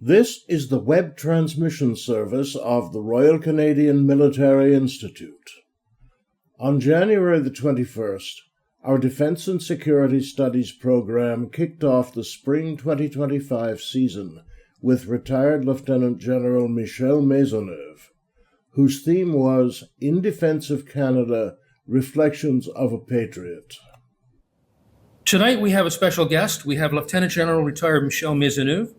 This is the web transmission service of the Royal Canadian Military Institute. On January the 21st, our Defence and Security Studies program kicked off the spring 2025 season with retired Lieutenant General Michel Maisonneuve, whose theme was In Defence of Canada, Reflections of a Patriot. Tonight we have a special guest. We have Lieutenant General retired Michel Maisonneuve.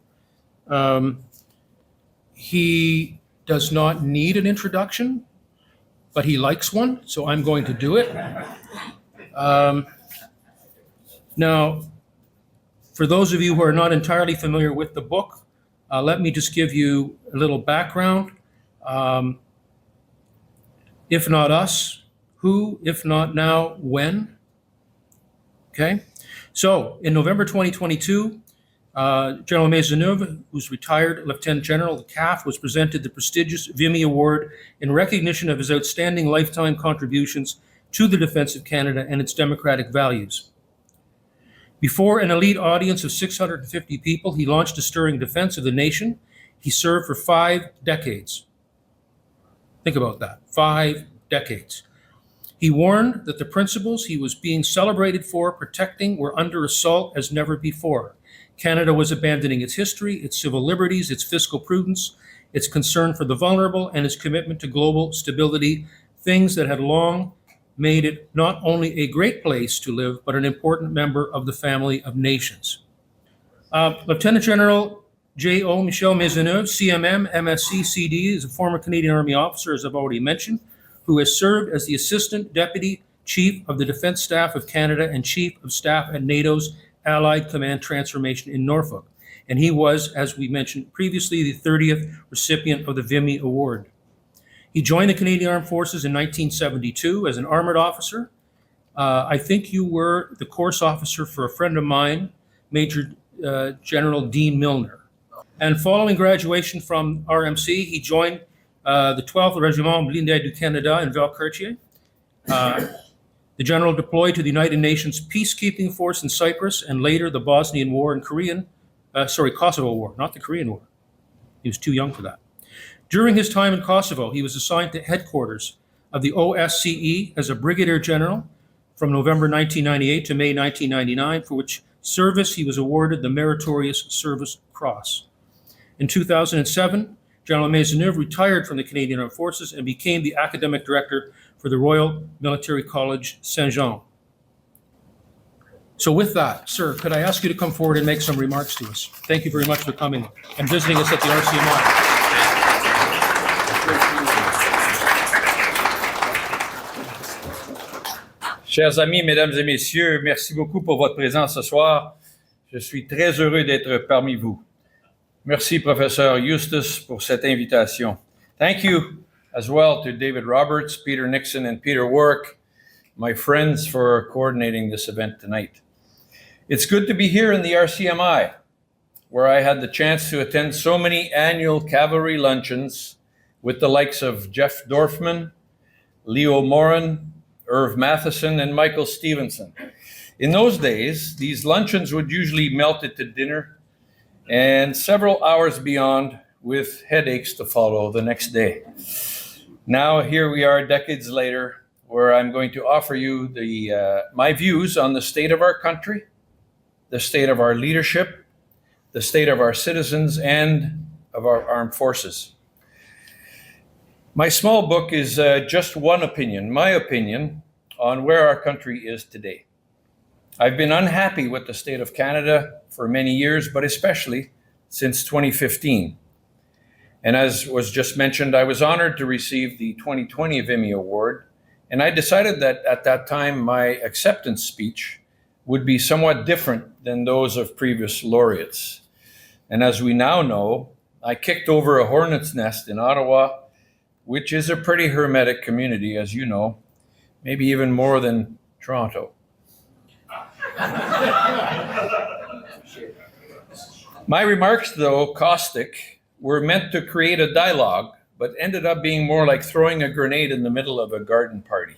He does not need an introduction, but he likes one, so I'm going to do it. Now, for those of you who are not entirely familiar with the book, let me just give you a little background. If not us, who? If not now, when? Okay. So in November 2022, General Maisonneuve, who's retired Lieutenant General, the CAF, was presented the prestigious Vimy Award in recognition of his outstanding lifetime contributions to the defense of Canada and its democratic values. Before an elite audience of 650 people, he launched a stirring defense of the nation. He served for 5 decades. Think about that, 5 decades. He warned that the principles he was being celebrated for protecting were under assault as never before. Canada was abandoning its history, its civil liberties, its fiscal prudence, its concern for the vulnerable, and its commitment to global stability, things that had long made it not only a great place to live, but an important member of the family of nations. Lieutenant General J.O. Michel Maisonneuve, CMM, MSc, CD, is a former Canadian Army officer, as I've already mentioned, who has served as the Assistant Deputy Chief of the Defence Staff of Canada and Chief of Staff at NATO's Allied Command Transformation in Norfolk. And he was, as we mentioned previously, the 30th recipient of the Vimy Award. He joined the Canadian Armed Forces in 1972 as an armored officer. I think you were the course officer for a friend of mine, Major General Dean Milner. And following graduation from RMC, he joined the 12th Régiment Blindé du Canada in Valcartier. The general deployed to the United Nations peacekeeping force in Cyprus and later the Bosnian War and Kosovo War, not the Korean War. He was too young for that. During his time in Kosovo, he was assigned to headquarters of the OSCE as a brigadier general from November 1998 to May 1999, for which service he was awarded the Meritorious Service Cross. In 2007, General Maisonneuve retired from the Canadian Armed Forces and became the academic director for the Royal Military College Saint-Jean. So with that, sir, could I ask you to come forward and make some remarks to us? Thank you very much for coming and visiting us at the RCMI. Chers amis, mesdames et messieurs, merci beaucoup pour votre présence ce soir. Je suis très heureux d'être parmi vous. Merci, Professeur Eustace, pour cette invitation. Thank you as well to David Roberts, Peter Nixon, and Peter Warwick, my friends, for coordinating this event tonight. It's good to be here in the RCMI, where I had the chance to attend so many annual cavalry luncheons with the likes of Jeff Dorfman, Leo Morin, Irv Matheson, and Michael Stevenson. In those days, these luncheons would usually melt into dinner and several hours beyond, with headaches to follow the next day. Now here we are decades later, where I'm going to offer you my views on the state of our country, the state of our leadership, the state of our citizens, and of our armed forces. My small book is just one opinion, my opinion, on where our country is today. I've been unhappy with the state of Canada for many years, but especially since 2015. And as was just mentioned, I was honored to receive the 2020 Vimy Award, and I decided that at that time my acceptance speech would be somewhat different than those of previous laureates. And as we now know, I kicked over a hornet's nest in Ottawa, which is a pretty hermetic community, as you know, maybe even more than Toronto. My remarks, though caustic, were meant to create a dialogue, but ended up being more like throwing a grenade in the middle of a garden party.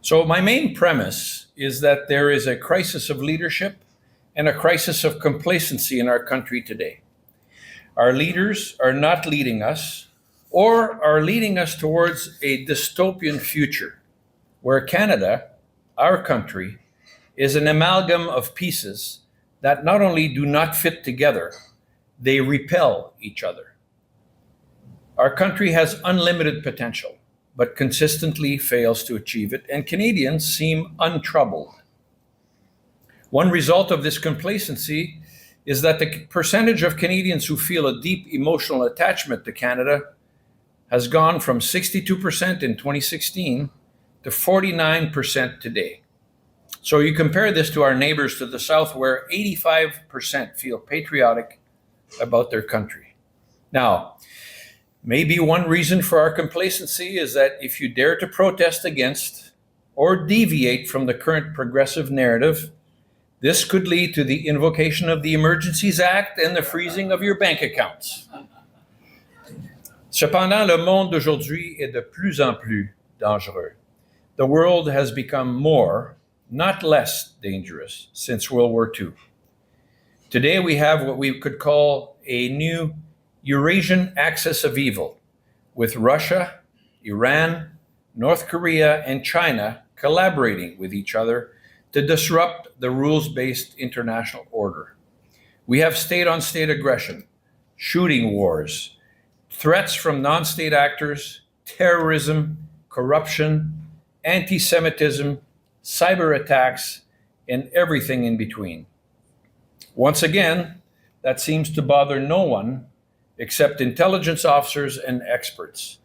So my main premise is that there is a crisis of leadership and a crisis of complacency in our country today. Our leaders are not leading us or are leading us towards a dystopian future where Canada, our country, is an amalgam of pieces that not only do not fit together, they repel each other. Our country has unlimited potential, but consistently fails to achieve it, and Canadians seem untroubled. One result of this complacency is that the percentage of Canadians who feel a deep emotional attachment to Canada has gone from 62% in 2016 to 49% today. So you compare this to our neighbors to the south, where 85% feel patriotic about their country. Now, maybe one reason for our complacency is that if you dare to protest against or deviate from the current progressive narrative, this could lead to the invocation of the Emergencies Act and the freezing of your bank accounts. Cependant, le monde d'aujourd'hui est de plus en plus dangereux. The world has become more, not less, dangerous since World War II. Today we have what we could call a new Eurasian axis of evil, with Russia, Iran, North Korea, and China collaborating with each other to disrupt the rules-based international order. We have state-on-state aggression, shooting wars, threats from non-state actors, terrorism, corruption, anti-Semitism, cyber attacks, and everything in between. Once again, that seems to bother no one except intelligence officers and experts.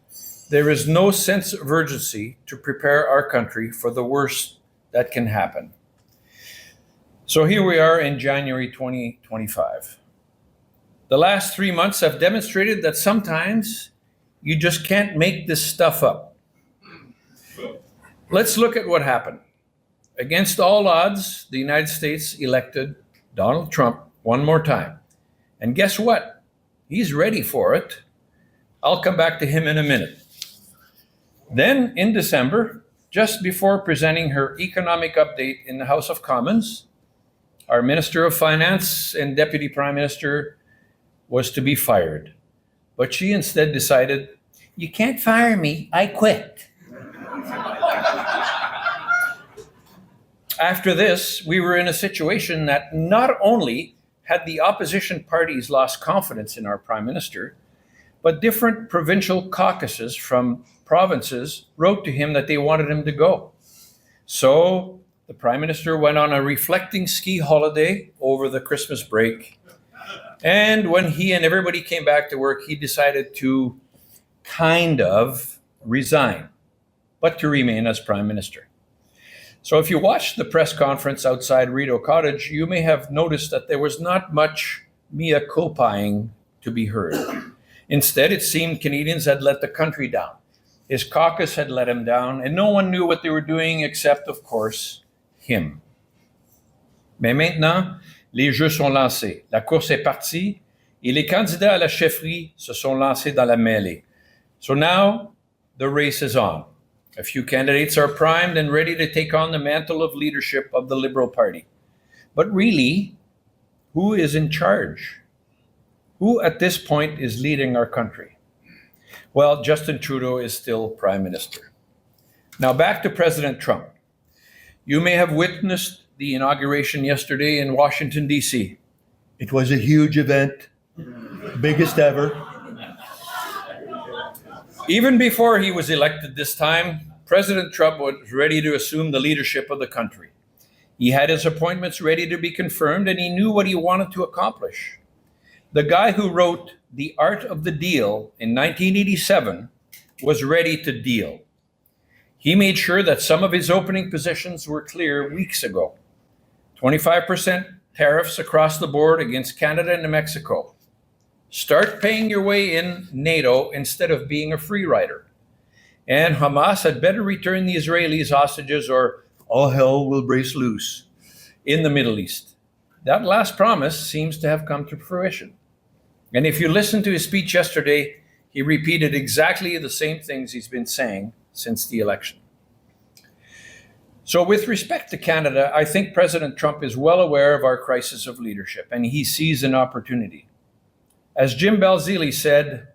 There is no sense of urgency to prepare our country for the worst that can happen. So here we are in January 2025. The last 3 months have demonstrated that sometimes you just can't make this stuff up. Let's look at what happened. Against all odds, the United States elected Donald Trump one more time. And guess what? He's ready for it. I'll come back to him in a minute. Then in December, just before presenting her economic update in the House of Commons, our Minister of Finance and Deputy Prime Minister was to be fired. But she instead decided, "You can't fire me, I quit." After this, we were in a situation that not only had the opposition parties lost confidence in our Prime Minister, but different provincial caucuses from provinces wrote to him that they wanted him to go. So the Prime Minister went on a reflecting ski holiday over the Christmas break. And when he and everybody came back to work, he decided to kind of resign, but to remain as Prime Minister. So if you watched the press conference outside Rideau Cottage, you may have noticed that there was not much mea culpaing to be heard. Instead, it seemed Canadians had let the country down. His caucus had let him down, and no one knew what they were doing except, of course, him. Mais maintenant, les jeux sont lancés. La course est partie, et les candidats à la chefferie se sont lancés dans la mêlée. So now, the race is on. A few candidates are primed and ready to take on the mantle of leadership of the Liberal Party. But really, who is in charge? Who at this point is leading our country? Well, Justin Trudeau is still Prime Minister. Now back to President Trump. You may have witnessed the inauguration yesterday in Washington, D.C. It was a huge event, biggest ever. Even before he was elected this time, President Trump was ready to assume the leadership of the country. He had his appointments ready to be confirmed, and he knew what he wanted to accomplish. The guy who wrote The Art of the Deal in 1987 was ready to deal. He made sure that some of his opening positions were clear weeks ago. 25% tariffs across the board against Canada and Mexico. Start paying your way in NATO instead of being a free rider. And Hamas had better return the Israelis hostages or all hell will break loose in the Middle East. That last promise seems to have come to fruition. And if you listen to his speech yesterday, he repeated exactly the same things he's been saying since the election. So with respect to Canada, I think President Trump is well aware of our crisis of leadership, and he sees an opportunity. As Jim Balzili said,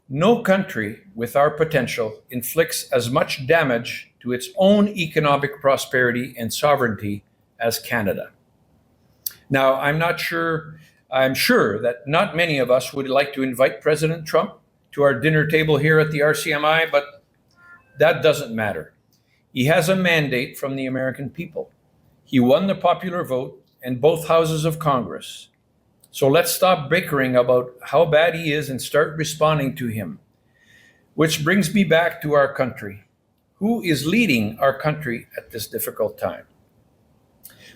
no country with our potential inflicts as much damage to its own economic prosperity and sovereignty as Canada. Now, I'm sure that not many of us would like to invite President Trump to our dinner table here at the RCMI, but that doesn't matter. He has a mandate from the American people. He won the popular vote in both houses of Congress. So let's stop bickering about how bad he is and start responding to him. Which brings me back to our country. Who is leading our country at this difficult time?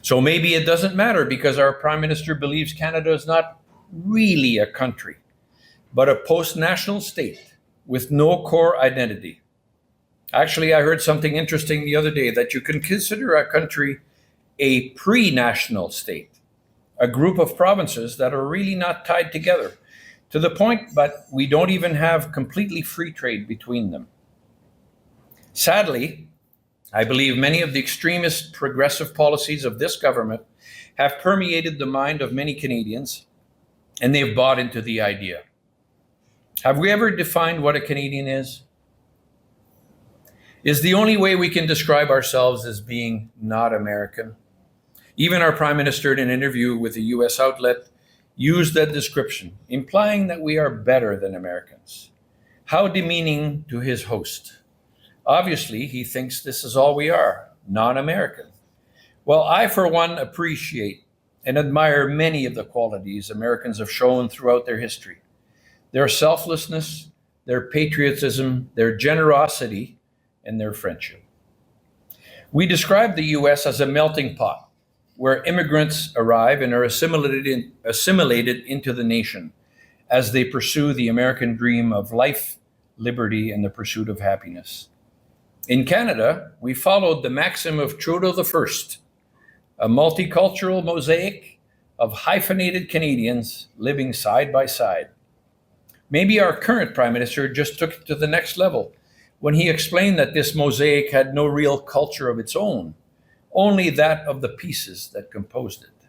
So maybe it doesn't matter because our Prime Minister believes Canada is not really a country, but a post-national state with no core identity. Actually, I heard something interesting the other day that you can consider our country a pre-national state, a group of provinces that are really not tied together to the point, but we don't even have completely free trade between them. Sadly, I believe many of the extremist progressive policies of this government have permeated the mind of many Canadians, and they've bought into the idea. Have we ever defined what a Canadian is? Is the only way we can describe ourselves as being not American? Even our Prime Minister, in an interview with a US outlet, used that description, implying that we are better than Americans. How demeaning to his host. Obviously, he thinks this is all we are, non-American. Well, I, for one, appreciate and admire many of the qualities Americans have shown throughout their history. Their selflessness, their patriotism, their generosity, and their friendship. We describe the US as a melting pot, where immigrants arrive and are assimilated into the nation as they pursue the American dream of life, liberty, and the pursuit of happiness. In Canada, we followed the maxim of Trudeau I, a multicultural mosaic of hyphenated Canadians living side by side. Maybe our current Prime Minister just took it to the next level when he explained that this mosaic had no real culture of its own, only that of the pieces that composed it.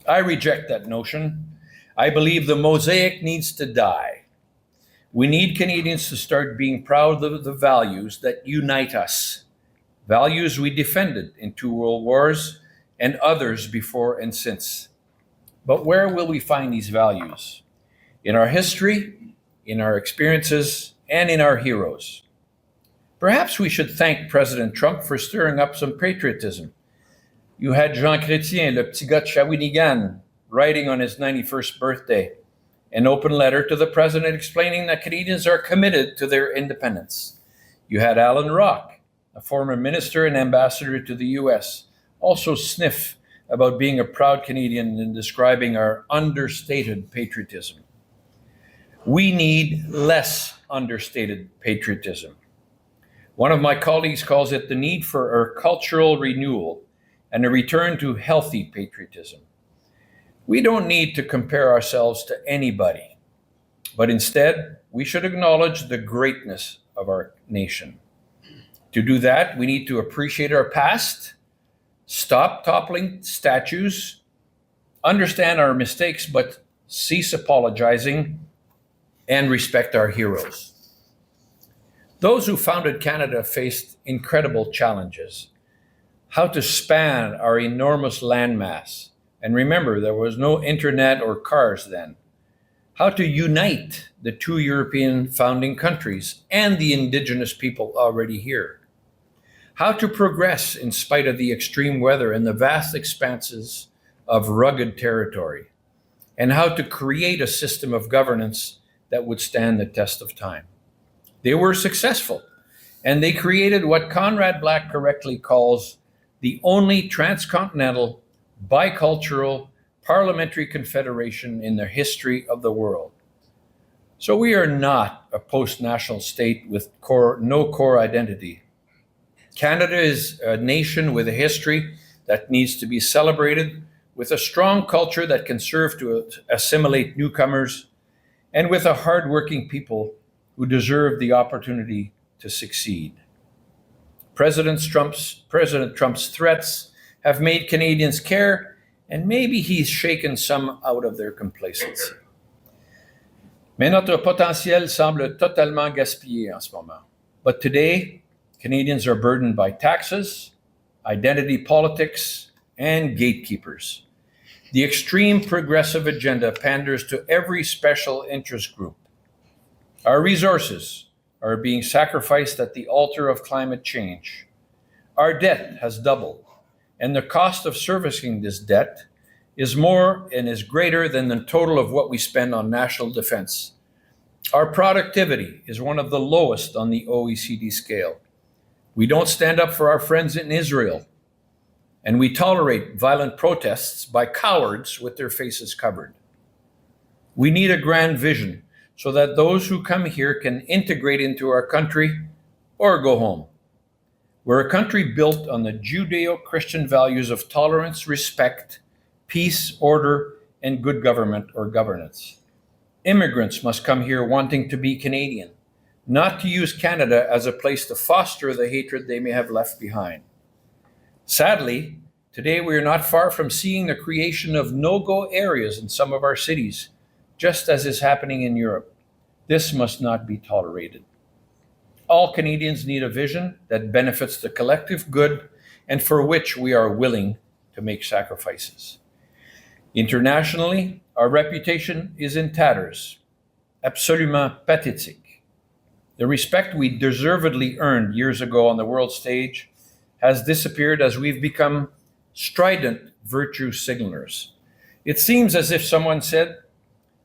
I reject that notion. I believe the mosaic needs to die. We need Canadians to start being proud of the values that unite us, values we defended in 2 world wars and others before and since. But where will we find these values? In our history, in our experiences, and in our heroes. Perhaps we should thank President Trump for stirring up some patriotism. You had Jean Chrétien, le petit gars de Shawinigan, writing on his 91st birthday, an open letter to the president explaining that Canadians are committed to their independence. You had Alan Rock, a former minister and ambassador to the US, also sniff about being a proud Canadian and describing our understated patriotism. We need less understated patriotism. One of my colleagues calls it the need for a cultural renewal and a return to healthy patriotism. We don't need to compare ourselves to anybody, but instead, we should acknowledge the greatness of our nation. To do that, we need to appreciate our past, stop toppling statues, understand our mistakes, but cease apologizing, and respect our heroes. Those who founded Canada faced incredible challenges. How to span our enormous landmass. And remember, there was no internet or cars then. How to unite the 2 European founding countries and the indigenous people already here. How to progress in spite of the extreme weather and the vast expanses of rugged territory. And how to create a system of governance that would stand the test of time. They were successful, and they created what Conrad Black correctly calls the only transcontinental, bicultural, parliamentary confederation in the history of the world. So we are not a post-national state with no core identity. Canada is a nation with a history that needs to be celebrated, with a strong culture that can serve to assimilate newcomers, and with a hardworking people who deserve the opportunity to succeed. President Trump's threats have made Canadians care, and maybe he's shaken some out of their complacency. Mais notre potentiel semble totalement gaspillé en ce moment. But today, Canadians are burdened by taxes, identity politics, and gatekeepers. The extreme progressive agenda panders to every special interest group. Our resources are being sacrificed at the altar of climate change. Our debt has doubled, and the cost of servicing this debt is more and is greater than the total of what we spend on national defense. Our productivity is one of the lowest on the OECD scale. We don't stand up for our friends in Israel, and we tolerate violent protests by cowards with their faces covered. We need a grand vision so that those who come here can integrate into our country or go home. We're a country built on the Judeo-Christian values of tolerance, respect, peace, order, and good government or governance. Immigrants must come here wanting to be Canadian, not to use Canada as a place to foster the hatred they may have left behind. Sadly, today we are not far from seeing the creation of no-go areas in some of our cities, just as is happening in Europe. This must not be tolerated. All Canadians need a vision that benefits the collective good and for which we are willing to make sacrifices. Internationally, our reputation is in tatters, absolument pathétique. The respect we deservedly earned years ago on the world stage has disappeared as we've become strident virtue signalers. It seems as if someone said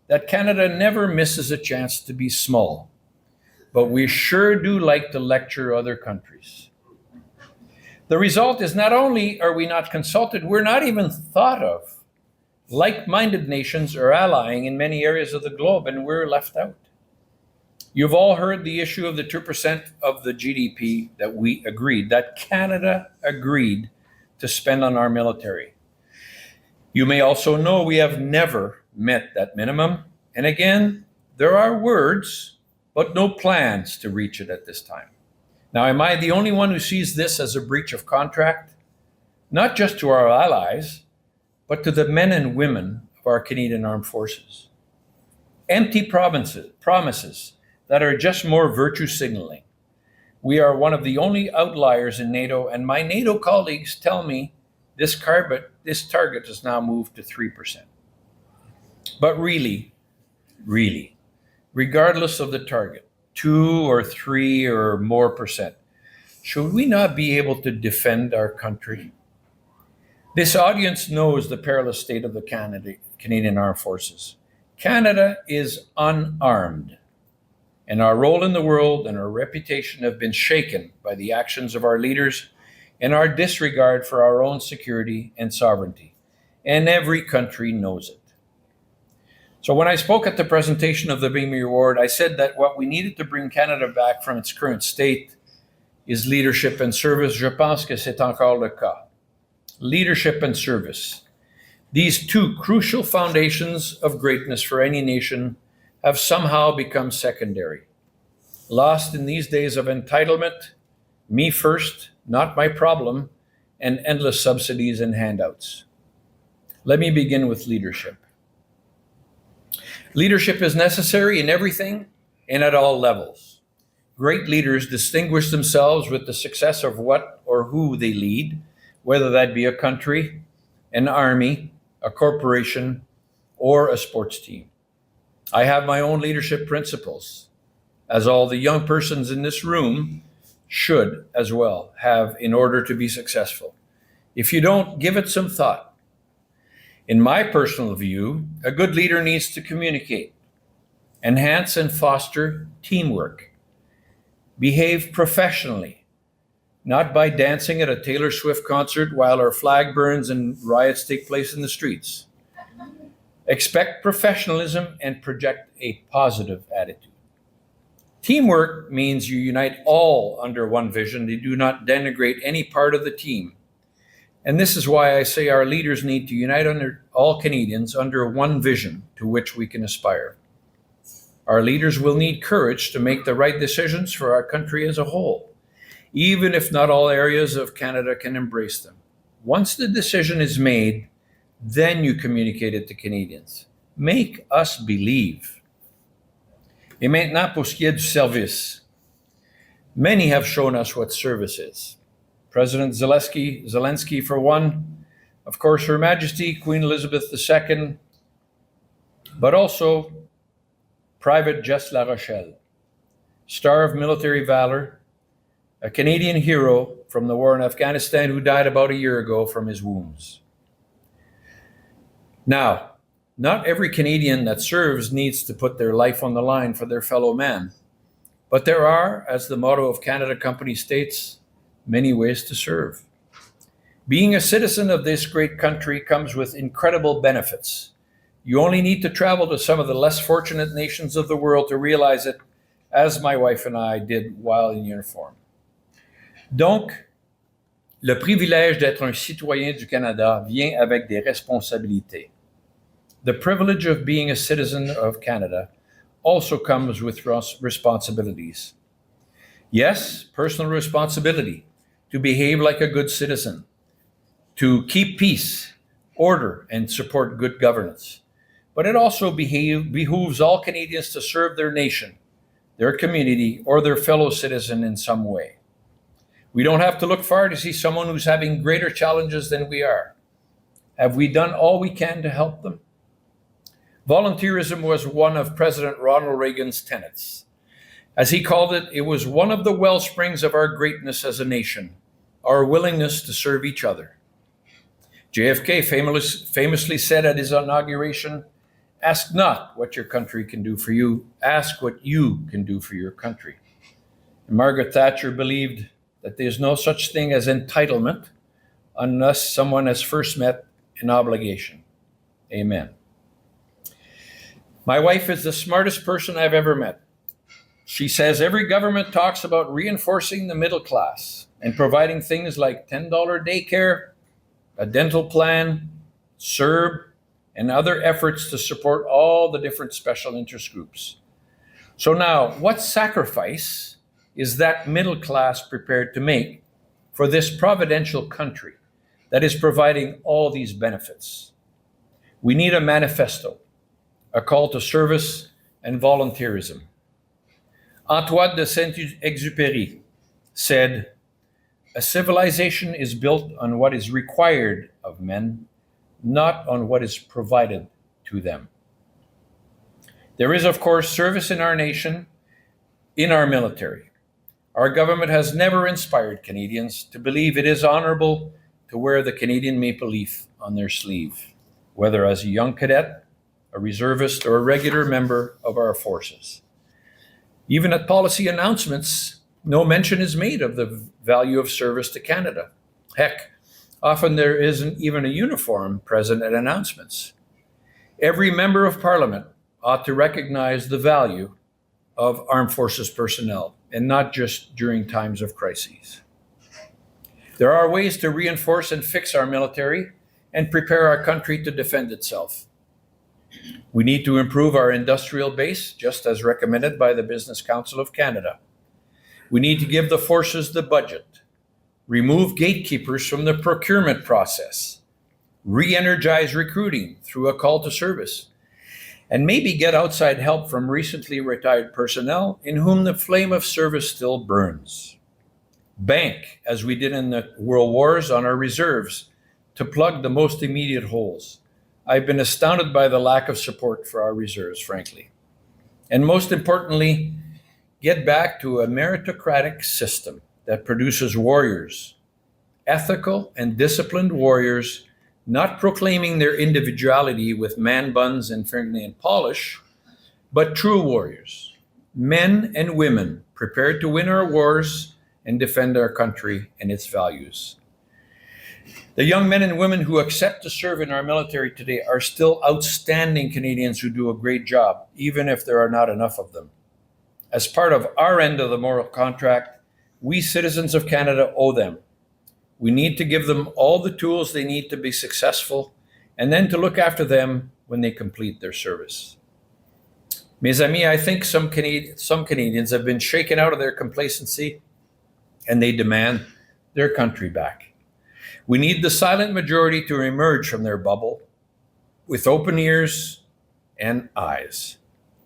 that Canada never misses a chance to be small, but we sure do like to lecture other countries. The result is not only are we not consulted, we're not even thought of. Like-minded nations are allying in many areas of the globe, and we're left out. You've all heard the issue of the 2% of the GDP that Canada agreed to spend on our military. You may also know we have never met that minimum. And again, there are words, but no plans to reach it at this time. Now, am I the only one who sees this as a breach of contract? Not just to our allies, but to the men and women of our Canadian Armed Forces. Empty promises that are just more virtue signaling. We are one of the only outliers in NATO, and my NATO colleagues tell me this target has now moved to 3%. But really, regardless of the target, 2 or 3 or more percent, should we not be able to defend our country? This audience knows the perilous state of the Canadian Armed Forces. Canada is unarmed, and our role in the world and our reputation have been shaken by the actions of our leaders and our disregard for our own security and sovereignty. And every country knows it. So when I spoke at the presentation of the Vimy Award, I said that what we needed to bring Canada back from its current state is leadership and service. Je pense que c'est encore le cas. Leadership and service. These two crucial foundations of greatness for any nation have somehow become secondary, lost in these days of entitlement, me first, not my problem, and endless subsidies and handouts. Let me begin with leadership. Leadership is necessary in everything and at all levels. Great leaders distinguish themselves with the success of what or who they lead, whether that be a country, an army, a corporation, or a sports team. I have my own leadership principles, as all the young persons in this room should as well have in order to be successful. If you don't, give it some thought. In my personal view, a good leader needs to communicate, enhance and foster teamwork, behave professionally, not by dancing at a Taylor Swift concert while our flag burns and riots take place in the streets. Expect professionalism and project a positive attitude. Teamwork means you unite all under one vision. You do not denigrate any part of the team. And this is why I say our leaders need to unite all Canadians under one vision to which we can aspire. Our leaders will need courage to make the right decisions for our country as a whole, even if not all areas of Canada can embrace them. Once the decision is made, then you communicate it to Canadians. Make us believe. Et maintenant, pour ce qui est du service. Many have shown us what service is. President Zelensky for one, of course, Her Majesty Queen Elizabeth II, but also Private Jess La Rochelle, star of military valor, a Canadian hero from the war in Afghanistan who died about a year ago from his wounds. Now, not every Canadian that serves needs to put their life on the line for their fellow man, but there are, as the motto of Canada Company states, many ways to serve. Being a citizen of this great country comes with incredible benefits. You only need to travel to some of the less fortunate nations of the world to realize it, as my wife and I did while in uniform. Donc, le privilège d'être un citoyen du Canada vient avec des responsabilités. The privilege of being a citizen of Canada also comes with responsibilities. Yes, personal responsibility to behave like a good citizen, to keep peace, order, and support good governance. But it also behooves all Canadians to serve their nation, their community, or their fellow citizen in some way. We don't have to look far to see someone who's having greater challenges than we are. Have we done all we can to help them? Volunteerism was one of President Ronald Reagan's tenets. As he called it, it was one of the well springs of our greatness as a nation, our willingness to serve each other. JFK famously said at his inauguration, "Ask not what your country can do for you, ask what you can do for your country." And Margaret Thatcher believed that there's no such thing as entitlement unless someone has first met an obligation. Amen. My wife is the smartest person I've ever met. She says every government talks about reinforcing the middle class and providing things like $10 daycare, a dental plan, CERB, and other efforts to support all the different special interest groups. So now, what sacrifice is that middle class prepared to make for this providential country that is providing all these benefits? We need a manifesto, a call to service and volunteerism. Antoine de Saint-Exupéry said, "A civilization is built on what is required of men, not on what is provided to them." There is, of course, service in our nation, in our military. Our government has never inspired Canadians to believe it is honorable to wear the Canadian maple leaf on their sleeve, whether as a young cadet, a reservist, or a regular member of our forces. Even at policy announcements, no mention is made of the value of service to Canada. Heck, often there isn't even a uniform present at announcements. Every member of Parliament ought to recognize the value of armed forces personnel, and not just during times of crises. There are ways to reinforce and fix our military and prepare our country to defend itself. We need to improve our industrial base, just as recommended by the Business Council of Canada. We need to give the forces the budget, remove gatekeepers from the procurement process, re-energize recruiting through a call to service, and maybe get outside help from recently retired personnel in whom the flame of service still burns. Bank, as we did in the World Wars, on our reserves to plug the most immediate holes. I've been astounded by the lack of support for our reserves, frankly. And most importantly, get back to a meritocratic system that produces warriors, ethical and disciplined warriors, not proclaiming their individuality with man buns and fingernail polish, but true warriors, men and women prepared to win our wars and defend our country and its values. The young men and women who accept to serve in our military today are still outstanding Canadians who do a great job, even if there are not enough of them. As part of our end of the moral contract, we citizens of Canada owe them. We need to give them all the tools they need to be successful, and then to look after them when they complete their service. Mes amis, I think some Canadians have been shaken out of their complacency, and they demand their country back. We need the silent majority to emerge from their bubble with open ears and eyes.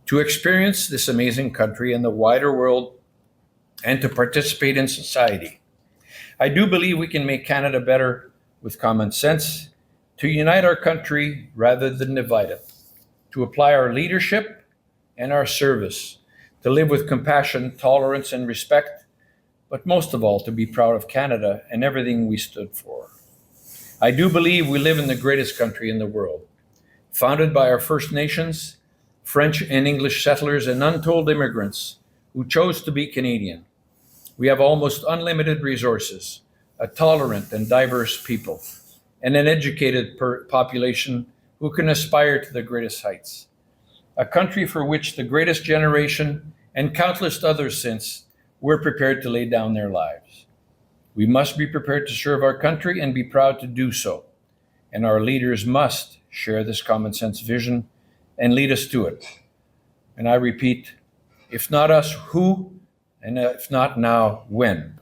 to experience this amazing country and the wider world, and to participate in society. I do believe we can make Canada better with common sense, to unite our country rather than divide it, to apply our leadership and our service, to live with compassion, tolerance, and respect, but most of all, to be proud of Canada and everything we stood for. I do believe we live in the greatest country in the world, founded by our First Nations, French and English settlers, and untold immigrants who chose to be Canadian. We have almost unlimited resources, a tolerant and diverse people, and an educated population who can aspire to the greatest heights. A country for which the greatest generation and countless others since were prepared to lay down their lives. We must be prepared to serve our country and be proud to do so. And our leaders must share this common sense vision and lead us to it. And I repeat, if not us, who? And if not now, when?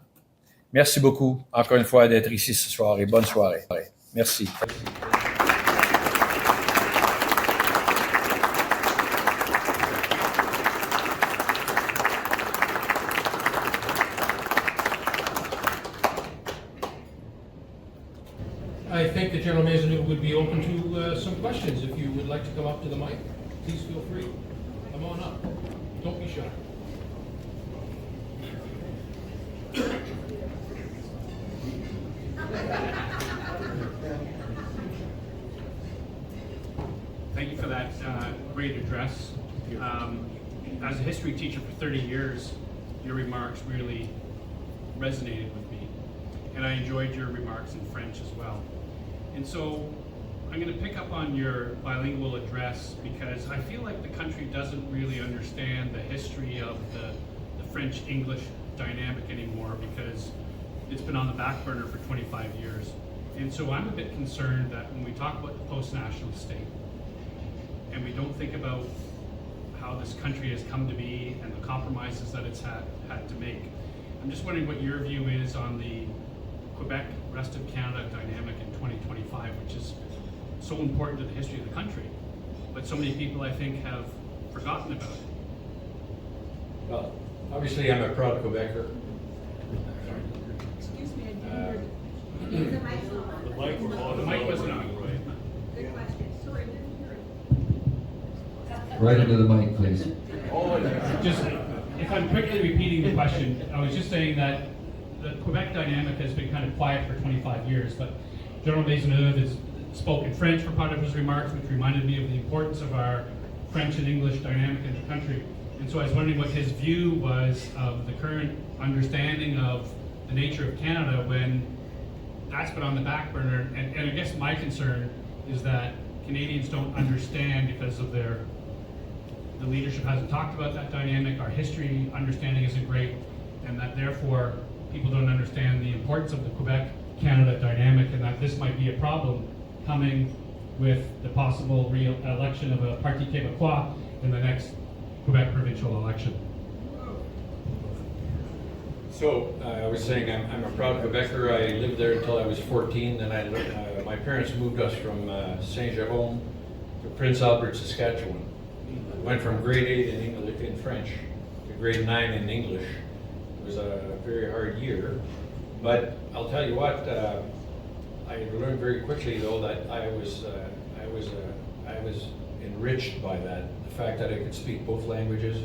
Merci beaucoup, encore une fois, d'être ici ce soir et bonne soirée. Merci. I think that General Maisonneuve would be open to some questions. If you would like to come up to the mic, please feel free. Come on up. Don't be shy. Thank you for that great address. As a history teacher for 30 years, your remarks really resonated with me. And I enjoyed your remarks in French as well. And so I'm going to pick up on your bilingual address because I feel like the country doesn't really understand the history of the French-English dynamic anymore because it's been on the back burner for 25 years. And so I'm a bit concerned that when we talk about the post-national state, and we don't think about how this country has come to be and the compromises that it's had to make. I'm just wondering what your view is on the Quebec, rest of Canada dynamic in 2025, which is so important to the history of the country, but so many people I think have forgotten about it. Well, obviously I'm a proud Quebecer. Excuse me, I didn't hear you. The mic's not on. The mic wasn't on. Good question. Sorry, I didn't hear it. Right into the mic, please. Just, if I'm quickly repeating the question, I was just saying that the Quebec dynamic has been kind of quiet for 25 years, but General Maisonneuve has spoken French for part of his remarks, which reminded me of the importance of our French and English dynamic in the country. And so I was wondering what his view was of the current understanding of the nature of Canada when that's been on the back burner. And I guess my concern is that Canadians don't understand because of the leadership hasn't talked about that dynamic, our history understanding isn't great, and that therefore people don't understand the importance of the Quebec-Canada dynamic, and that this might be a problem coming with the possible re-election of a Parti Québécois in the next Quebec provincial election. So I was saying I'm a proud Quebecer. I lived there until I was 14. Then my parents moved us from Saint-Jérôme to Prince Albert, Saskatchewan. Went from grade 8 in English in French to grade 9 in English. It was a very hard year, but I'll tell you what. I learned very quickly, though, that I was enriched by that. The fact that I could speak both languages.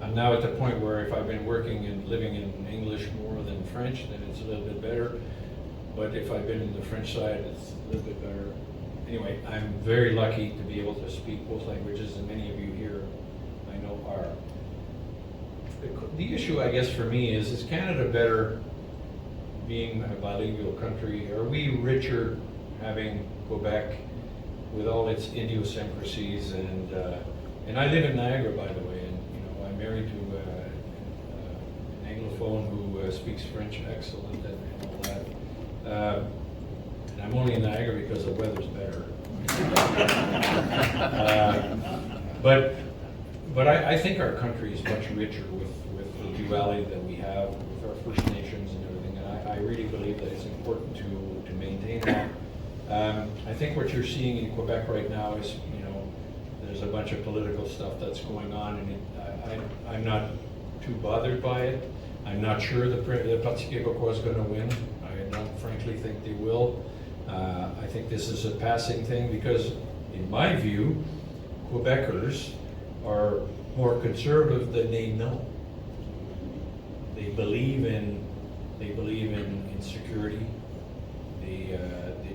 I'm now at the point where if I've been working and living in English more than French, then it's a little bit better. But if I've been in the French side, it's a little bit better. Anyway, I'm very lucky to be able to speak both languages, and many of you here I know are. The issue, I guess, for me is Canada better being a bilingual country? Are we richer having Quebec with all its idiosyncrasies? And I live in Niagara, by the way, and I'm married to an Anglophone who speaks French excellent and all that. And I'm only in Niagara because the weather's better. But I think our country is much richer with the duality that we have with our First Nations and everything. And I really believe that it's important to maintain that. I think what you're seeing in Quebec right now is, the There's a bunch of political stuff that's going on, and I'm not too bothered by it. I'm not sure the Parti Québécois is going to win. I don't frankly think they will. I think this is a passing thing because, in my view, Quebecers are more conservative than they know. They believe in security. They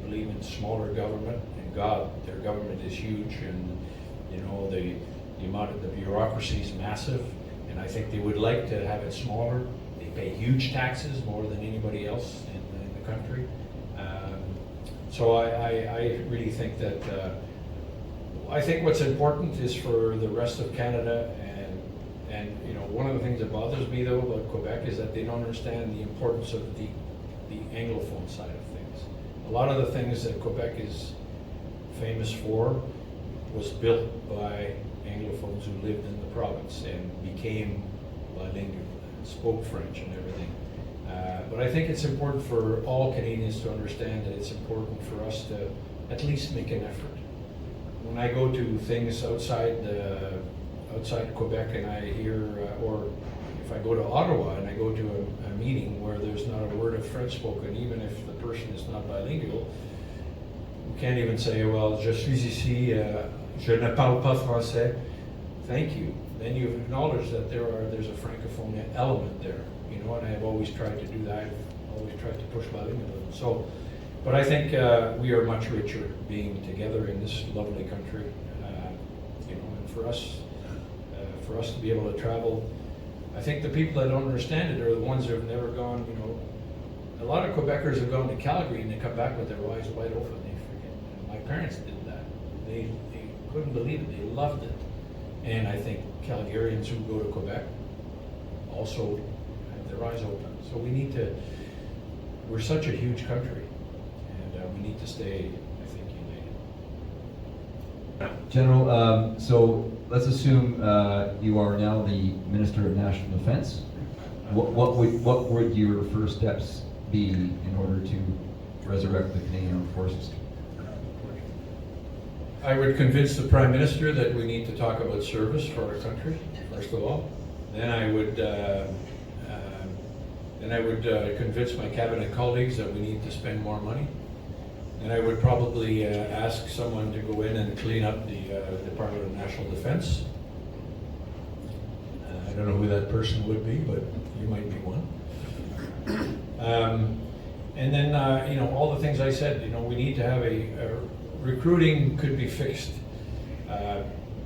believe in smaller government. And God, their government is huge, and you know the amount of the bureaucracy is massive. And I think they would like to have it smaller. They pay huge taxes, more than anybody else in the country. So I really think that I think what's important is for the rest of Canada, and you know, one of the things that bothers me though about Quebec is that they don't understand the importance of the Anglophone side of things. A lot of the things that Quebec is famous for was built by Anglophones who lived in the province and became bilingual, and spoke French and everything. But I think it's important for all Canadians to understand that it's important for us to at least make an effort. When I go to things outside Quebec and I hear, or if I go to Ottawa and I go to a meeting where there's not a word of French spoken, even if the person is not bilingual, you can't even say, well, je suis ici, je ne parle pas français, thank you. Then you've acknowledged that there's a francophone element there, you know, and I've always tried to do that. I've always tried to push bilingualism. So, but I think we are much richer being together in this lovely country, you know, and for us to be able to travel, I think the people that don't understand it are the ones who have never gone, you know, a lot of Quebecers have gone to Calgary and they come back with their eyes wide open. They forget. My parents did that. They couldn't believe it. They loved it. And I think Calgarians who go to Quebec also have their eyes open. So we're such a huge country, and we need to stay, I think, united. General, so let's assume you are now the Minister of National Defense. What would your first steps be in order to resurrect the Canadian Armed Forces? I would convince the Prime Minister that we need to talk about service for our country, first of all. Then I would convince my cabinet colleagues that we need to spend more money. And I would probably ask someone to go in and clean up the Department of National Defense. I don't know who that person would be, but you might be one. And then, you know, all the things I said, you know, we need to have recruiting could be fixed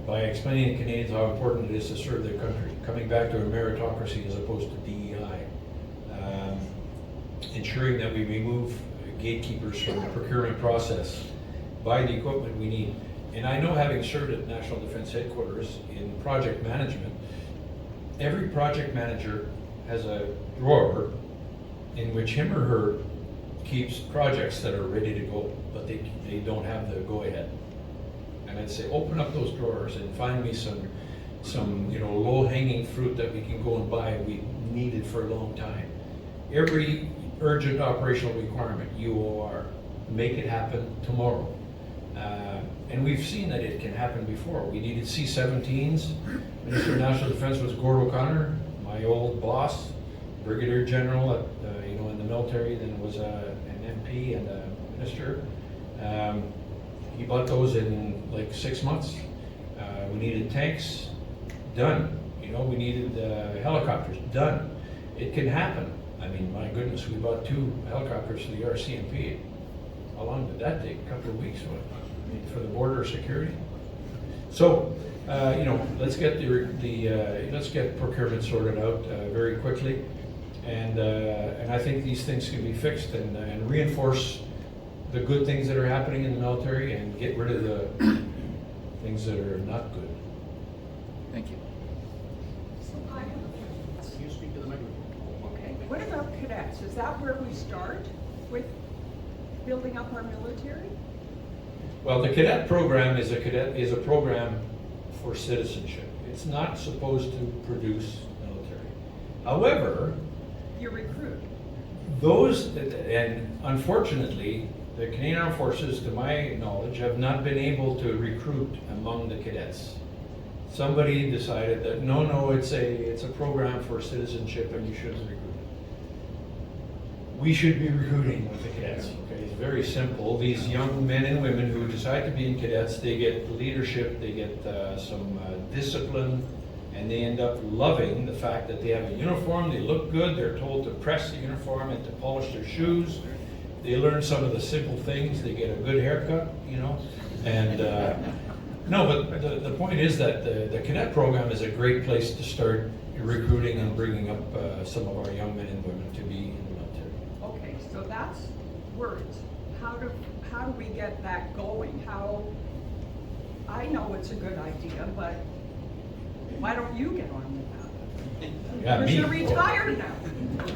by explaining to Canadians how important it is to serve their country, coming back to a meritocracy as opposed to DEI, ensuring that we remove gatekeepers from the procurement process, buy the equipment we need. And I know, having served at National Defense Headquarters in project management, every project manager has a drawer in which him or her keeps projects that are ready to go, but they don't have the go-ahead. And I'd say, open up those drawers and find me some you know, low-hanging fruit that we can go and buy. We needed for a long time. Every urgent operational requirement, UOR, make it happen tomorrow. And we've seen that it can happen before. We needed C-17s. Minister of National Defense was Gord O'Connor, my old boss, Brigadier General at, you know, in the military, then was an MP and a minister. He bought those in like 6 months. We needed tanks, done. You know, we needed helicopters, done. It can happen. I mean, my goodness, we bought 2 helicopters for the RCMP. How long did that take? A couple of weeks, what? I mean, for the border security. So, you know, let's get let's get procurement sorted out very quickly, and I think these things can be fixed and reinforce the good things that are happening in the military and get rid of the things that are not good. Thank you. You speak to the microphone. Okay, what about cadets? Is that where we start with building up our military? Well, the cadet program is a program for citizenship. It's not supposed to produce military. However, You recruit. those, and unfortunately, the Canadian Armed Forces, to my knowledge, have not been able to recruit among the cadets. Somebody decided that no, it's a program for citizenship and you shouldn't recruit. We should be recruiting with the cadets. Okay, it's very simple. These young men and women who decide to be in cadets, they get leadership, they get some discipline, and they end up loving the fact that they have a uniform, they look good, they're told to press the uniform and to polish their shoes. They learn some of the simple things, they get a good haircut, you know, and no, but the point is that the cadet program is a great place to start recruiting and bringing up some of our young men and women to be in the military. Okay, so that's words. How do we get that going? I know it's a good idea, but why don't you get on with that? Yeah, Because me. you're retired now.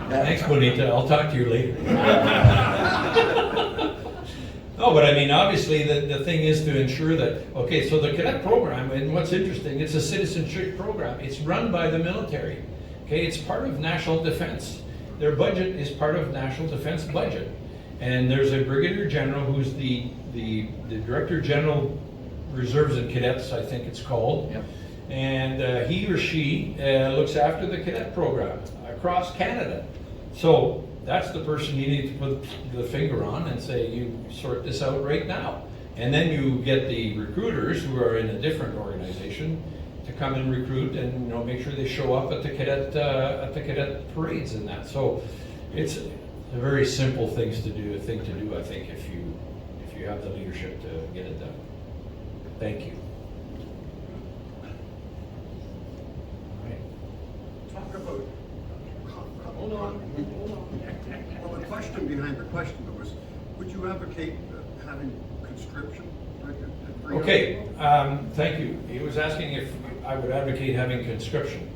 Thanks, Bonita. I'll talk to you later. No, but I mean, obviously, the thing is to ensure that, okay, so the cadet program, and what's interesting, it's a citizenship program. It's run by the military. Okay, it's part of national defense. Their budget is part of national defense budget. And there's a brigadier general who's the director general reserves and cadets, I think it's called. Yep. And he or she looks after the cadet program across Canada. So that's the person you need to put the finger on and say, you sort this out right now. And then you get the recruiters who are in a different organization to come and recruit and make sure they show up at the cadet parades and that. So it's a very simple thing to do, I think, if you have the leadership to get it done. Thank you. Talk about, hold on. Well, the question behind the question was, would you advocate having conscription? Okay, thank you. He was asking if I would advocate having conscription.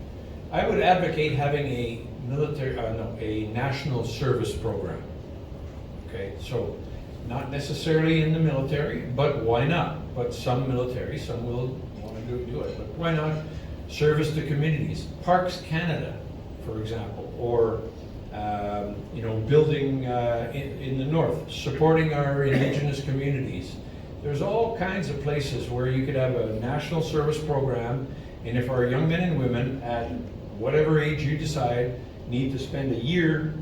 I would advocate having a a national service program. Okay, so not necessarily in the military, but why not? But some military, some will want to do it, but why not? Service to communities, Parks Canada, for example, or building in the north, supporting our Indigenous communities. There's all kinds of places where you could have a national service program, and if our young men and women at whatever age you decide need to spend a year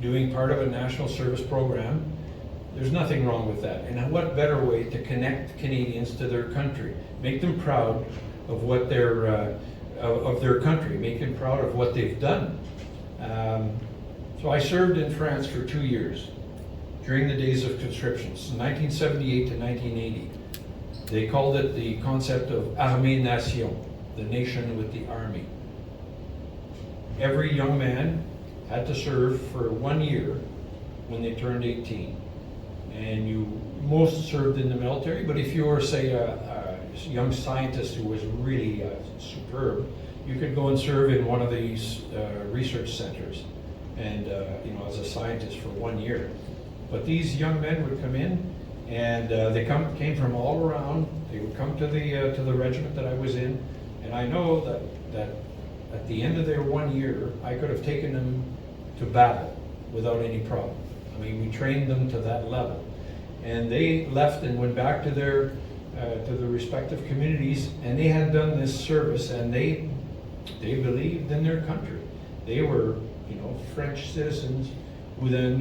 doing part of a national service program, there's nothing wrong with that. And what better way to connect Canadians to their country, make them proud of what of their country, make them proud of what they've done. So I served in France for 2 years during the days of conscriptions, 1978 to 1980. They called it the concept of Armée Nation, the nation with the army. Every young man had to serve for 1 year when they turned 18. And most served in the military, but if you were, say, a young scientist who was really superb, you could go and serve in one of these research centers and as a scientist for 1 year. But these young men would come in, and they came from all around. They would come to the regiment that I was in, and I know that at the end of their 1 year, I could have taken them to battle without any problem. I mean, we trained them to that level, and they left and went back to their respective communities, and they had done this service, and they believed in their country. They were French citizens who then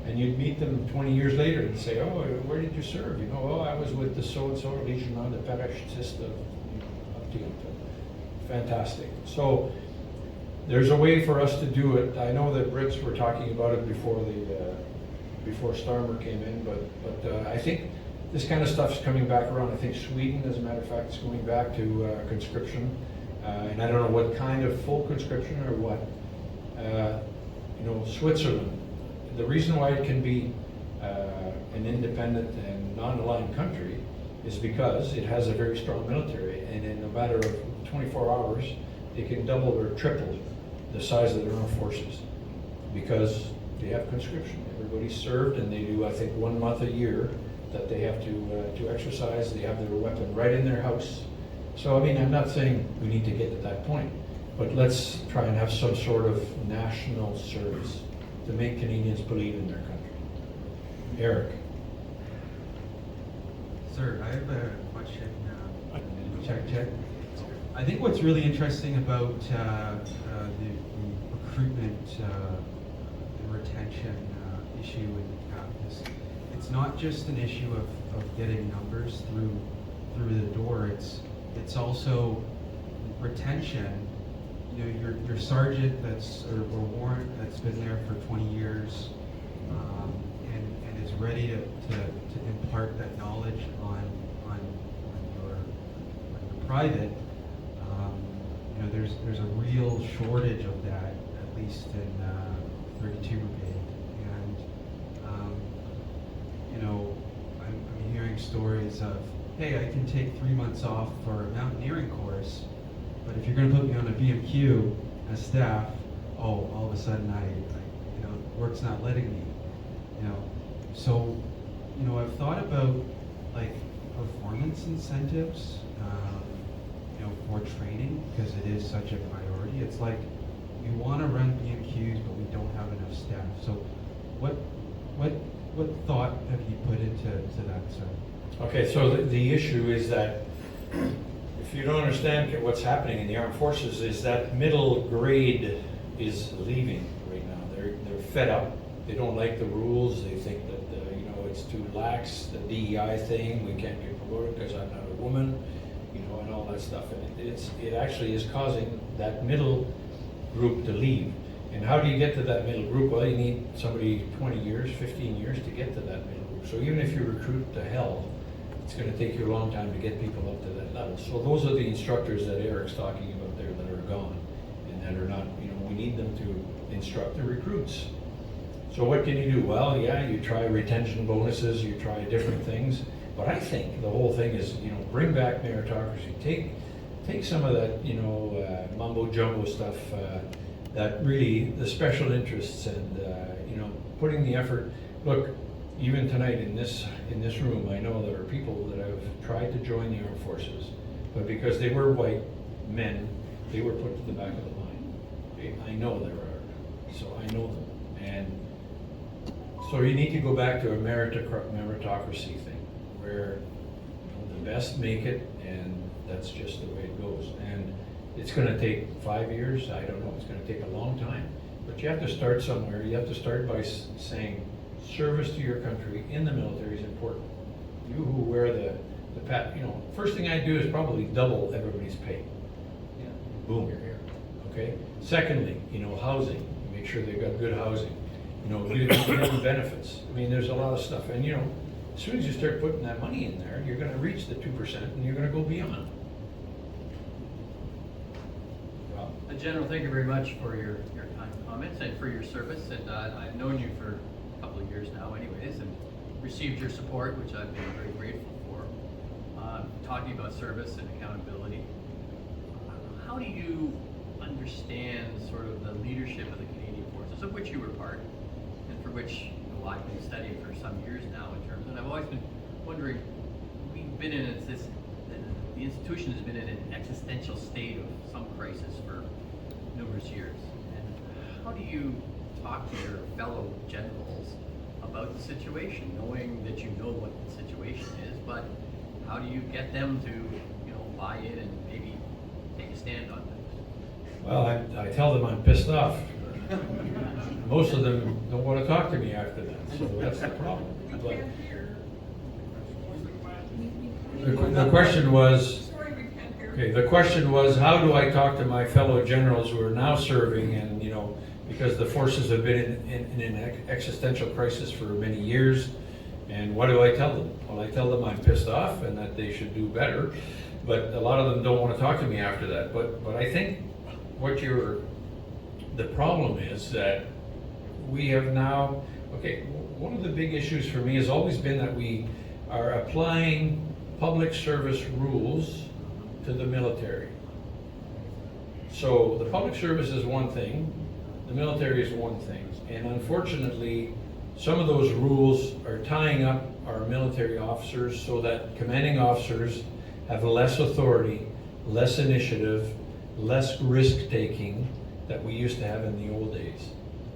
and you'd meet them 20 years later and say, oh, where did you serve? Oh, I was with the so-and-so Légion de Parachutiste of fantastic. So there's a way for us to do it. I know that Brits were talking about it before Starmer came in, but I think this kind of stuff's coming back around. I think Sweden, as a matter of fact, is going back to conscription, and I don't know what kind of full conscription or what. Switzerland. The reason why it can be an independent and non-aligned country is because it has a very strong military, and in a matter of 24 hours, they can double or triple the size of their armed forces because they have conscription. Everybody's served, and they do, I think, 1 month a year that they have to exercise. They have their weapon right in their house. So, I mean, I'm not saying we need to get to that point, but let's try and have some sort of national service to make Canadians believe in their country. Eric. Sir, I have a question. Check. I think what's really interesting about the recruitment and retention issue in the campus, it's not just an issue of getting numbers through the door. It's also retention. You know, your sergeant or warrant that's been there for 20 years and is ready to impart that knowledge on your private. You know, there's a real shortage of that, at least in 32 Brigade. And you know, I'm hearing stories of, hey, I can take 3 months off for a mountaineering course, but if you're going to put me on a BMQ as staff, all of a sudden I you know, work's not letting me. You know, so you know, I've thought about like performance incentives. You know, for training, because it is such a priority. It's like we want to run BMQs, but we don't have enough staff. So, what thought have you put into that, sir? Okay, so the issue is that if you don't understand what's happening in the armed forces, is that middle grade is leaving right now. They're fed up. They don't like the rules. They think that you know, it's too lax. The DEI thing, we can't get promoted because I'm not a woman. You know, and all that stuff, and it actually is causing that middle group to leave. And how do you get to that middle group? Well, you need somebody 20 years, 15 years to get to that middle group. So even if you recruit to hell, it's going to take you a long time to get people up to that level. So those are the instructors that Eric's talking about there that are gone and that are not, you know, we need them to instruct the recruits. So what can you do? Well, yeah, you try retention bonuses, you try different things. But I think the whole thing is, you know, bring back meritocracy. Take some of that, you know, mumbo jumbo stuff, that really the special interests and you know, putting the effort. Look, even tonight in this room, I know there are people that have tried to join the armed forces, but because they were white men, they were put to the back of the line. I know there are, so I know them, and so you need to go back to a meritocracy thing, where you know, the best make it, and that's just the way it goes. And it's going to take 5 years. I don't know. It's going to take a long time. But you have to start somewhere. You have to start by saying service to your country in the military is important. You who wear the pat, you know, first thing I do is probably double everybody's pay. Yeah. Boom. Okay. Secondly, you know, housing. Make sure they've got good housing. You know, give them benefits. I mean, there's a lot of stuff. And you know, as soon as you start putting that money in there, you're going to reach the 2% and you're going to go beyond. Well, General, thank you very much for your kind comments and for your service. And I've known you for a couple of years now anyways, and received your support, which I've been very grateful for. Talking about service and accountability, how do you understand sort of the leadership of the Canadian Forces, of which you were part, and for which, you know, I've been studying for some years now in terms, and I've always been wondering, we've been in the institution has been in an existential state of some crisis for numerous years. And how do you talk to your fellow generals about the situation, knowing that you know what the situation is, but how do you get them to, you know, buy in and maybe take a stand on things? Well, I tell them I'm pissed off. Most of them don't want to talk to me after that, so that's the problem. But the question was, okay, the question was, how do I talk to my fellow generals who are now serving, and you know, because the forces have been in an existential crisis for many years, and what do I tell them? Well, I tell them I'm pissed off and that they should do better, but a lot of them don't want to talk to me after that. But I think the problem is that we have now, okay, one of the big issues for me has always been that we are applying public service rules to the military. So the public service is one thing, the military is one thing, and unfortunately some of those rules are tying up our military officers so that commanding officers have less authority, less initiative, less risk-taking that we used to have in the old days.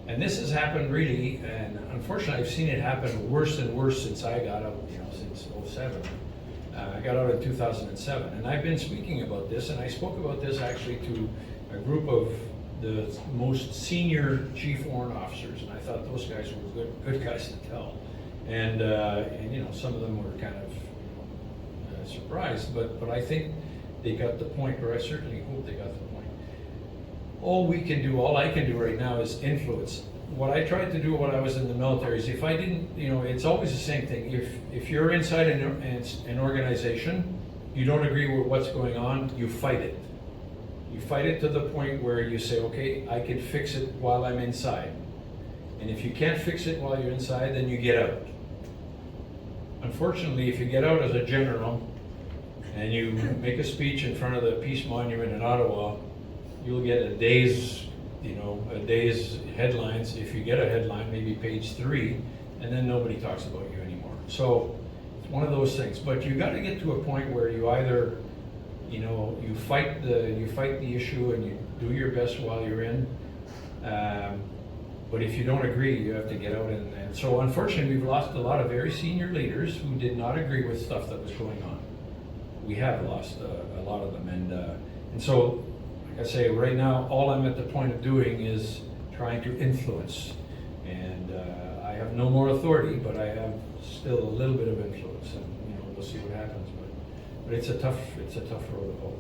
And this has happened really, and unfortunately I've seen it happen worse and worse since I got out, you know, since '07. I got out in 2007, and I've been speaking about this, and I spoke about this actually to a group of the most senior chief warrant officers, and I thought those guys were good guys to tell. And you know, some of them were kind of surprised, but I think they got the point, or I certainly hope they got the point. All I can do right now is influence. What I tried to do when I was in the military is if I didn't, you know, it's always the same thing. If you're inside an organization, you don't agree with what's going on, you fight it. You fight it to the point where you say, okay, I can fix it while I'm inside. And if you can't fix it while you're inside, then you get out. Unfortunately, if you get out as a general and you make a speech in front of the Peace Monument in Ottawa, you'll get a day's headlines. If you get a headline, maybe page 3, and then nobody talks about you anymore. So it's one of those things. But you got to get to a point where you either, you know, you fight the issue and you do your best while you're in. But if you don't agree, you have to get out. And so unfortunately, we've lost a lot of very senior leaders who did not agree with stuff that was going on. We have lost a lot of them, and so. I say right now, all I'm at the point of doing is trying to influence, and I have no more authority, but I have still a little bit of influence, and you know, we'll see what happens. But it's a tough road to hoe.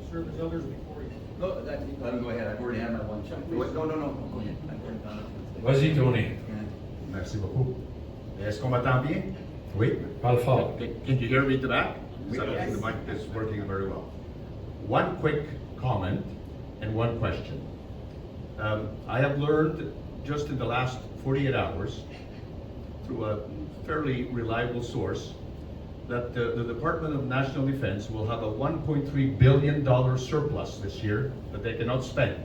Sir, there's others before you. No, let me go ahead. I've already had my one check. No, go ahead. I've already done it. Vas-y, Tony. Merci beaucoup. Est-ce qu'on m'entend bien? Oui. Parle fort. Can you hear me to that? The mic is working very well. One quick comment and one question. I have learned just in the last 48 hours through a fairly reliable source that the Department of National Defense will have a $1.3 billion surplus this year that they cannot spend.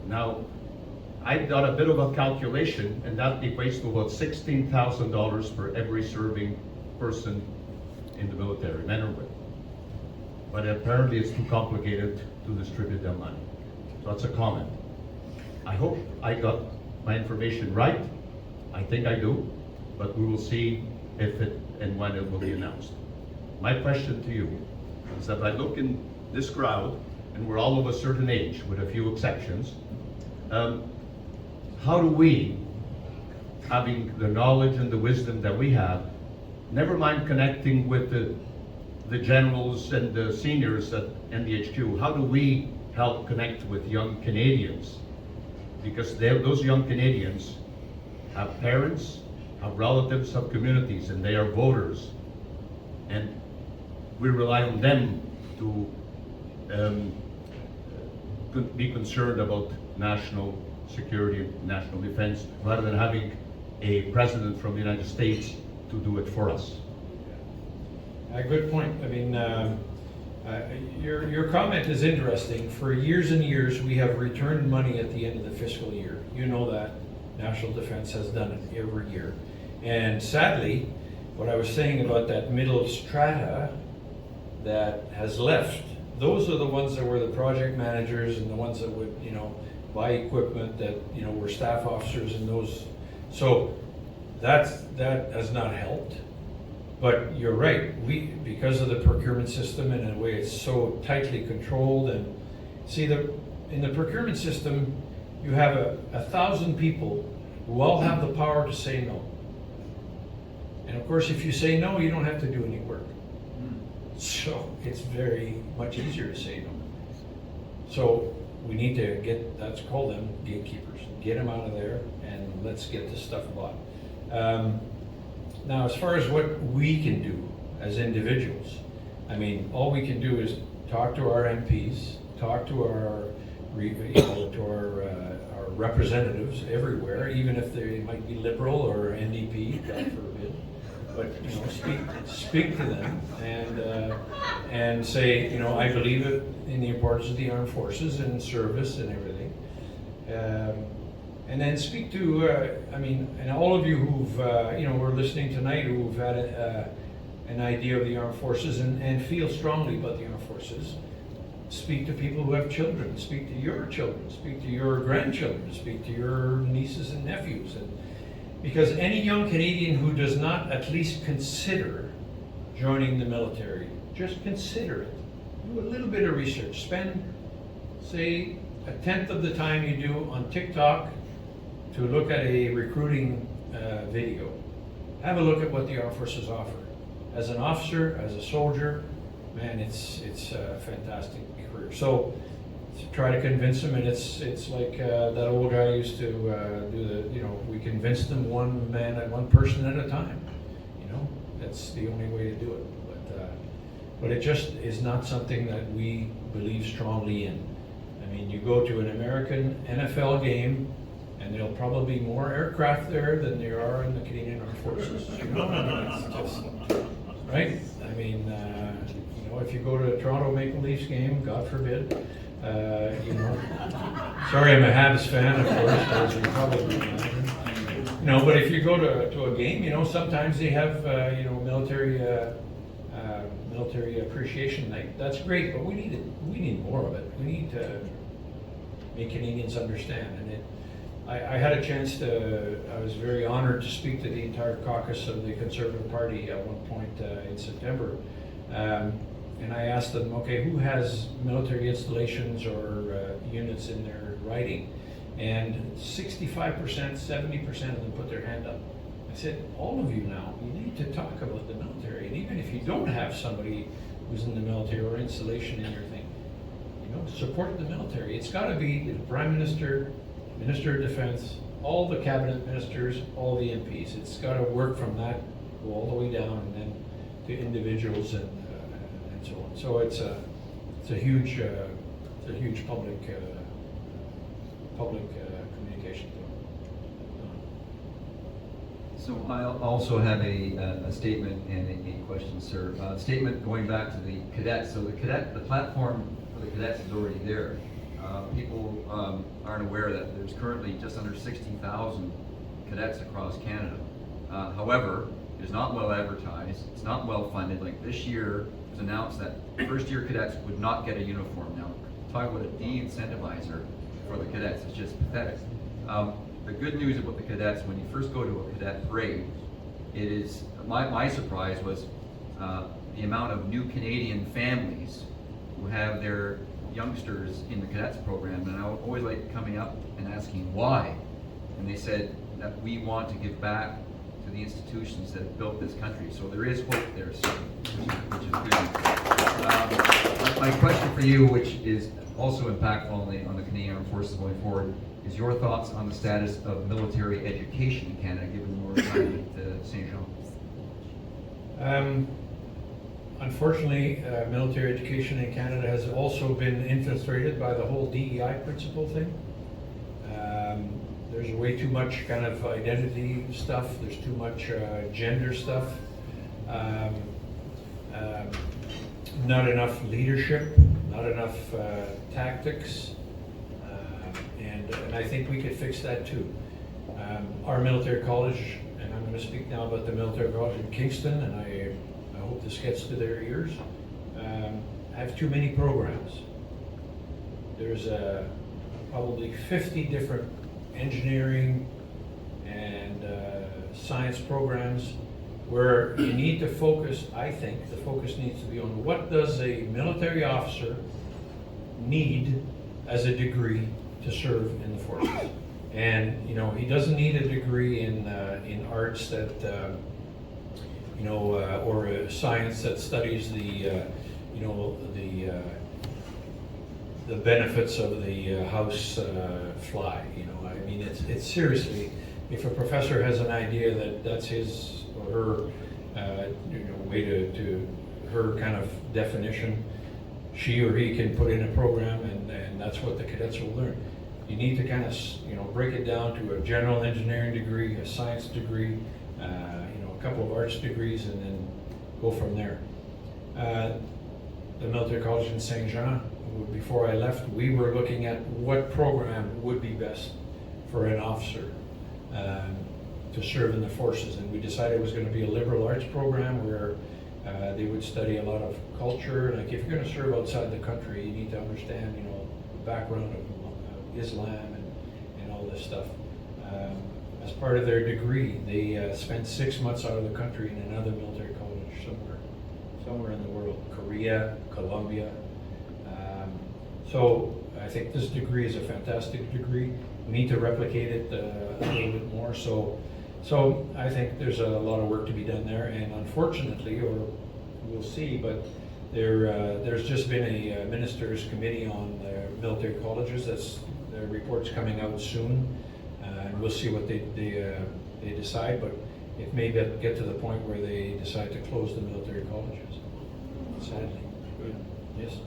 Now, I've done a bit of a calculation, and that equates to about $16,000 for every serving person in the military, men or women. But apparently it's too complicated to distribute their money. So that's a comment. I hope I got my information right. I think I do, but we will see if it and when it will be announced. My question to you is that I look in this crowd, and we're all of a certain age, with a few exceptions. How do we, having the knowledge and the wisdom that we have, never mind connecting with the generals and the seniors at NDHQ, how do we help connect with young Canadians? Because those young Canadians have parents, have relatives, have communities, and they are voters. And we rely on them to be concerned about national security and national defense, rather than having a president from the United States to do it for us. Good point. I mean, your comment is interesting. For years and years, we have returned money at the end of the fiscal year. You know that. National Defense has done it every year. And sadly, what I was saying about that middle strata that has left, those are the ones that were the project managers and the ones that would, you know, buy equipment, that, you know, were staff officers and those. So that has not helped. But you're right, because of the procurement system, and in a way it's so tightly controlled, and see, in the procurement system, you have 1,000 people who all have the power to say no. And of course, if you say no, you don't have to do any work. So it's very much easier to say no. So we need to get, that's called them gatekeepers, get them out of there, and let's get this stuff bought. Now, as far as what we can do as individuals, I mean, all we can do is talk to our MPs, talk to our representatives everywhere, even if they might be Liberal or NDP, God forbid. But, you know, speak to them and say, you know, I believe in the importance of the armed forces and service and everything. And then speak to, I mean, and all of you who've, you know, were listening tonight, who've had an idea of the armed forces and feel strongly about the armed forces, speak to people who have children, speak to your children, speak to your grandchildren, speak to your nieces and nephews, Because any young Canadian who does not at least consider joining the military, just consider it. Do a little bit of research. Spend, say, a tenth of the time you do on TikTok to look at a recruiting video. Have a look at what the armed forces offer. As an officer, as a soldier, man, it's a fantastic career. So try to convince them, and it's like that old guy used to do the, we convinced them one person at a time. That's the only way to do it. But it just is not something that we believe strongly in. I mean, you go to an American NFL game, and there'll probably be more aircraft there than there are in the Canadian Armed Forces. I mean, it's just, right? I mean, if you go to a Toronto Maple Leafs game, God forbid, sorry, I'm a Habs fan, of course, as you probably imagine. But if you go to a game, sometimes they have, military appreciation night. That's great, but we need more of it. We need to make Canadians understand. And I had a chance I was very honored to speak to the entire caucus of the Conservative Party at one point in September. And I asked them, okay, who has military installations or units in their riding? And 65%, 70% of them put their hand up. I said, all of you now, you need to talk about the military. And even if you don't have somebody who's in the military or installation in your thing, support the military. It's got to be the Prime Minister, Minister of Defense, all the cabinet ministers, all the MPs. It's got to work from that, go all the way down, and then to individuals and so on. So it's a huge public communication thing. So I also have a statement and a question, sir. Statement going back to the cadets. So the platform for the cadets is already there. People aren't aware that there's currently just under 60,000 cadets across Canada. However, it's not well advertised, it's not well funded. Like this year, it was announced that first-year cadets would not get a uniform. Now, talk about a de-incentivizer for the cadets, it's just pathetic. The good news about the cadets, when you first go to a cadet parade, it is, my surprise was the amount of new Canadian families who have their youngsters in the cadets program, and I always like coming up and asking why. And they said that we want to give back to the institutions that have built this country. So there is hope there, sir, which is good. My question for you, which is also impactful on the Canadian Armed Forces going forward, is your thoughts on the status of military education in Canada, given your time at St. Jean? Unfortunately, military education in Canada has also been infiltrated by the whole DEI principle thing. There's way too much kind of identity stuff. There's too much gender stuff. Not enough leadership, not enough tactics. And I think we could fix that too. Our military college, and I'm going to speak now about the military college in Kingston, and I hope this gets to their ears, have too many programs. There's probably 50 different engineering and science programs where you need to focus. I think the focus needs to be on what does a military officer need as a degree to serve in the forces. And he doesn't need a degree in arts that or a science that studies the benefits of the house fly. I mean, it's seriously, if a professor has an idea that that's his or her way to her kind of definition, she or he can put in a program, and that's what the cadets will learn. You need to kind of break it down to a general engineering degree, a science degree, a couple of arts degrees, and then go from there. The military college in St. Jean, before I left, we were looking at what program would be best for an officer to serve in the forces, and we decided it was going to be a liberal arts program where they would study a lot of culture. Like if you're going to serve outside the country, you need to understand, the background of Islam and all this stuff. as part of their degree. They spent 6 months out of the country in another military college somewhere in the world, Korea, Colombia. So I think this degree is a fantastic degree. We need to replicate it a little bit more. So I think there's a lot of work to be done there. And unfortunately, or we'll see, but there's just been a ministers' committee on military colleges. The report's coming out soon, and we'll see what they decide. But it may get to the point where they decide to close the military colleges. Sadly. Good. Yes.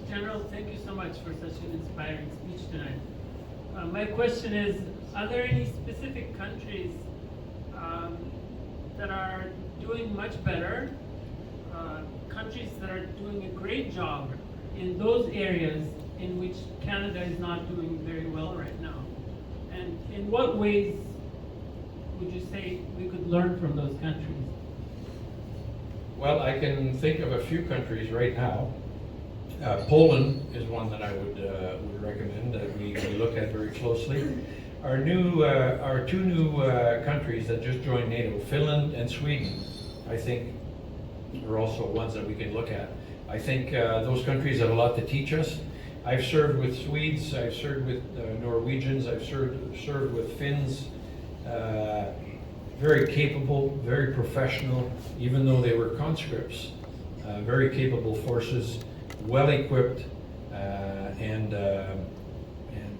General, thank you so much for such an inspiring speech tonight. My question is, are there any specific countries that are doing much better, countries that are doing a great job in those areas in which Canada is not doing very well right now? And in what ways would you say we could learn from those countries? Well, I can think of a few countries right now. Poland is one that I would recommend that we look at very closely. Our two new countries that just joined NATO, Finland and Sweden, I think are also ones that we can look at. I think those countries have a lot to teach us. I've served with Swedes, I've served with Norwegians, I've served with Finns. Very capable, very professional, even though they were conscripts. Very capable forces, well equipped, and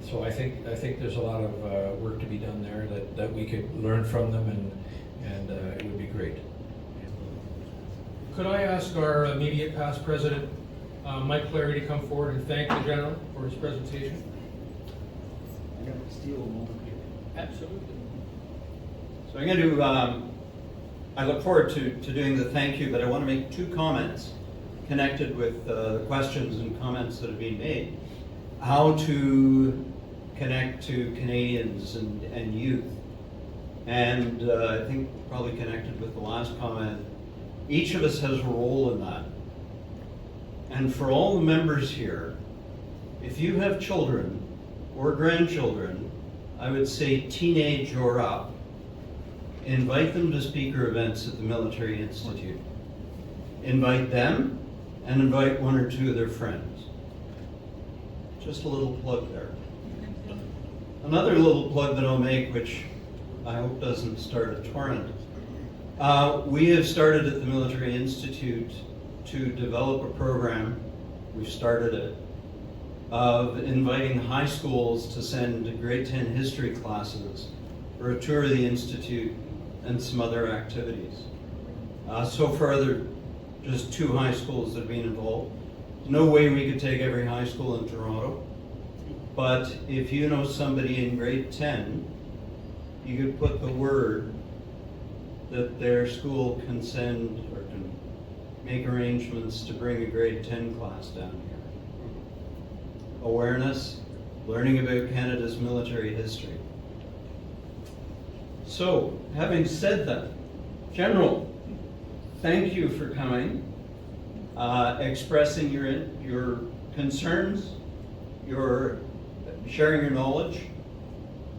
so I think there's a lot of work to be done there that we could learn from them, and it would be great. Could I ask our immediate past president, Mike Clary, to come forward and thank the general for his presentation? I'm going to steal a moment here. Absolutely. So I'm going to, I look forward to doing the thank you, but I want to make two comments connected with the questions and comments that have been made. How to connect to Canadians and youth. And I think probably connected with the last comment, each of us has a role in that. And for all the members here, if you have children or grandchildren, I would say teenage or up, invite them to speaker events at the Military Institute. Invite them and invite one or two of their friends. Just a little plug there. Another little plug that I'll make, which I hope doesn't start a torrent. We have started at the Military Institute to develop a program, we've started it, of inviting high schools to send grade 10 history classes for a tour of the Institute and some other activities. So far, there are just 2 high schools that have been involved. There's no way we could take every high school in Toronto, but if you know somebody in grade 10, you could put the word that their school can send or can make arrangements to bring a grade 10 class down here. Awareness, learning about Canada's military history. So, having said that, General, thank you for coming, expressing your concerns, your sharing your knowledge,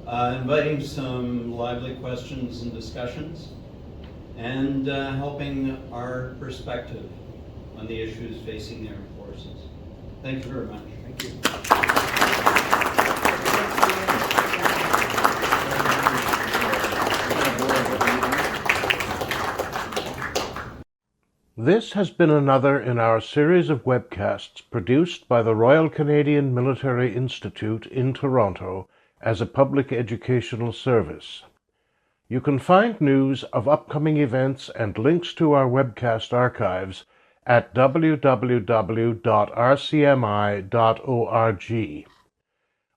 inviting some lively questions and discussions, and helping our perspective on the issues facing the armed forces. Thank you very much. Thank you. This has been another in our series of webcasts produced by the Royal Canadian Military Institute in Toronto as a public educational service. You can find news of upcoming events and links to our webcast archives at www.rcmi.org.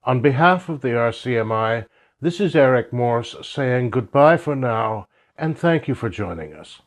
On behalf of the RCMI, this is Eric Morse saying goodbye for now, and thank you for joining us.